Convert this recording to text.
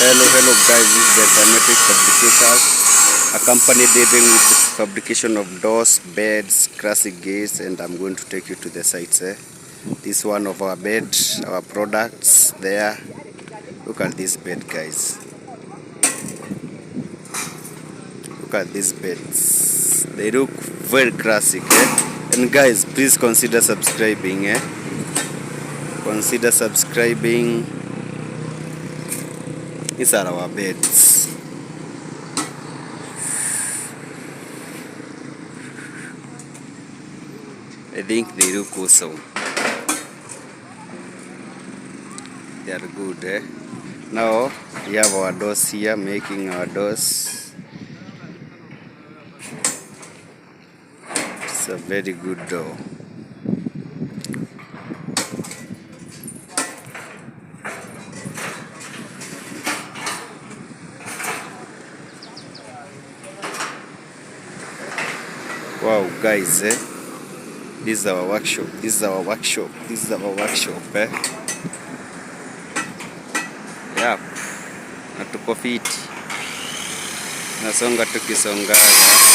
Hello guys, this is the Diametric Fabricators, a company dealing with the fabrication of doors, beds, classic gates, and I'm going to take you to the sites. This is one of our beds, our products there. Look at this bed, guys. Look at these beds. They look very classic, And guys, please consider subscribing, Consider subscribing. These are our beds. I think they look awesome. They are good, Now we have our doors here, making our doors. It's a very good door. Wow, guys, this is our workshop. This is our workshop. This is our workshop, Yep. Na tuko fiti. Nasonga tukisongaga.